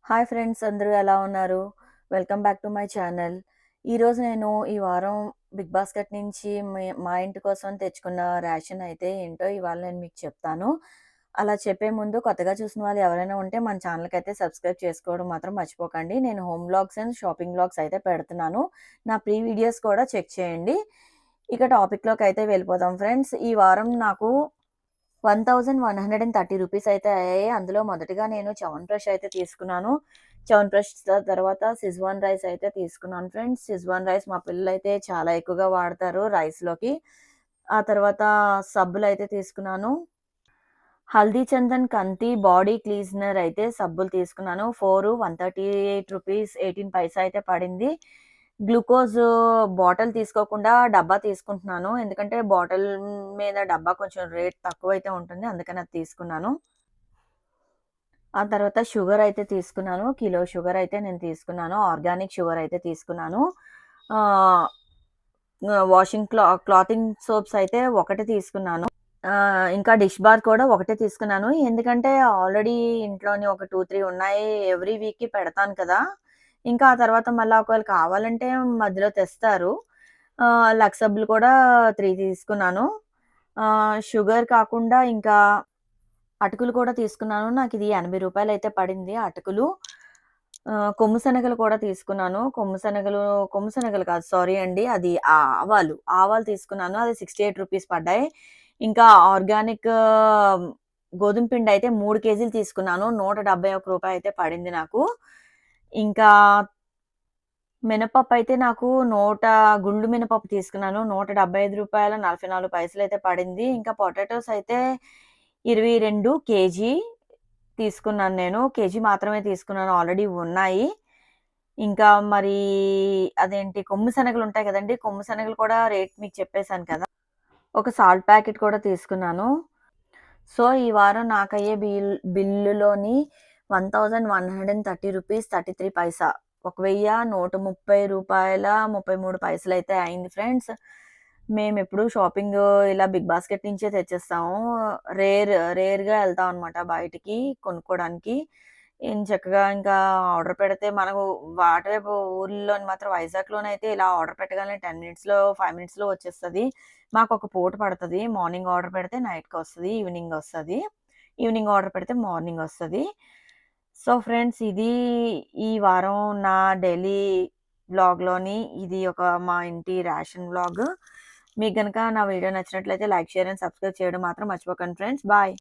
Hi friends, అందరూ ఎలా ఉన్నారు? Welcome back to my channel. ఈరోజు నేను ఈ వారం బిగ్ బాస్కెట్ నుంచి మా ఇంటి కోసం తెచ్చుకున్న రేషన్ అయితే ఏంటో ఇవాళ నేను మీకు చెప్తాను. అలా చెప్పే ముందు కొత్తగా చూసిన వాళ్ళు ఎవరైనా ఉంటే మన ఛానల్‌కైతే సబ్స్క్రైబ్ చేసుకోవడం మాత్రం మర్చిపోకండి. నేను home vlogs and shopping vlogs అయితే పెడుతున్నాను. నా వీడియోస్ కూడా చెక్ చేయండి. ఇక టాపిక్‌లోకైతే వెళ్ళిపోదాం ఫ్రెండ్స్. ఈ వారం నాకు 1130 రూపీస్ అయితే అయ్యాయి. అందులో మొదటిగా నేను చ్యవన్‌ప్రాష్ అయితే తీసుకున్నాను. చ్యవన్‌ప్రాష్ తర్వాత షెజ్వాన్ రైస్ అయితే తీసుకున్నాను ఫ్రెండ్స్. షెజ్వాన్ రైస్ మా పిల్లలైతే చాలా ఎక్కువగా వాడతారు రైస్‌లోకి. ఆ తర్వాత సబ్బులైతే తీసుకున్నాను. హల్దీ చందన్ కంతి బాడీ క్లీజనర్ అయితే సబ్బులు తీసుకున్నాను. 138 రూపీస్ 18 పైసా అయితే పడింది. గ్లూకోజ్ బాటిల్ తీసుకోకుండా డబ్బా తీసుకుంటున్నాను. ఎందుకంటే బాటిల్ మీద డబ్బా కొంచెం రేట్ తక్కువైతే ఉంటుంది. అందుకని అది తీసుకున్నాను. ఆ తర్వాత షుగర్ అయితే తీసుకున్నాను. కిలో షుగర్ అయితే నేను తీసుకున్నాను. ఆర్గానిక్ షుగర్ అయితే తీసుకున్నాను. ఆహ్, క్లాతింగ్ సోప్స్ అయితే ఒకటి తీసుకున్నాను. ఇంకా డిష్ బార్ కూడా ఒకటే తీసుకున్నాను. ఎందుకంటే ఆల్రెడీ ఇంట్లోని ఒక 2, 3 ఉన్నాయి. ఎవ్రీ వీక్‌కి పెడతాను కదా! ఇంకా ఆ తర్వాత మళ్ళా ఒకవేళ కావాలంటే మధ్యలో తెస్తారు. లక్స్ సబ్బులు కూడా 3 తీసుకున్నాను. షుగర్ కాకుండా ఇంకా అటుకులు కూడా తీసుకున్నాను. నాకిది రూ. 80 అయితే పడింది అటుకులు. కొమ్ము శనగలు కూడా తీసుకున్నాను. కొమ్ము శనగలు కాదు, సారీ అండి. అది ఆవాలు. ఆవాలు తీసుకున్నాను. అది 68 రూపీస్ పడ్డాయి. ఇంకా ఆర్గానిక్ గోధుమ పిండి అయితే 3 కేజీలు తీసుకున్నాను. రూ. 171 అయితే పడింది నాకు. ఇంకా మినపప్పు అయితే నాకు గుండు మినపప్పు తీసుకున్నాను. రూ. 175 అయితే పడింది. ఇంకా పొటాటోస్ అయితే 22 కేజీ తీసుకున్నాను నేను. కేజీ మాత్రమే తీసుకున్నాను. ఆల్రెడీ ఉన్నాయి. ఇంకా మరి అదేంటి కొమ్ము శనగలుంటాయి కదండీ! కొమ్ము శనగలు కూడా రేట్ మీకు చెప్పేసాను కదా! ఒక సాల్ట్ ప్యాకెట్ కూడా తీసుకున్నాను. సో, ఈ వారం నాకయ్యే బిల్లులోని రూ. 1130 33 పైసా. ఒక రూ. 1,130 అయితే అయింది ఫ్రెండ్స్. మేమెప్పుడు షాపింగు ఇలా బిగ్ బాస్కెట్ నుంచే తెచ్చేస్తాము. రేర్‌గా ఎళ్తాం అనమాట బయటికి కొనుక్కోడానికి. ఎంచక్కగా ఇంకా ఆర్డర్ పెడితే మనకు అటువైపు ఊర్లోని మాత్రం వైజాగ్‌లోనైతే ఇలా ఆర్డర్ పెట్టగానే 10 మినిట్స్‌లో, 5 మినిట్స్‌లో వచ్చేస్తది. మాకొక పూట పడతది. మార్నింగ్ ఆర్డర్ పెడితే నైట్‌కొస్తది. ఈవినింగొస్తది. ఈవినింగ్ ఆర్డర్ పెడితే మార్నింగొస్తది. సో, ఫ్రెండ్స్ ఇది ఈ వారం నా డైలీ వ్లాగ్‌లోని ఇది ఒక మా ఇంటి రేషన్ వ్లాగ్. మీకు గనక నా వీడియో నచ్చినట్లయితే లైక్, షేర్ అండ్ సబ్స్క్రైబ్ చేయడం మాత్రం మర్చిపోకండి ఫ్రెండ్స్. బాయ్.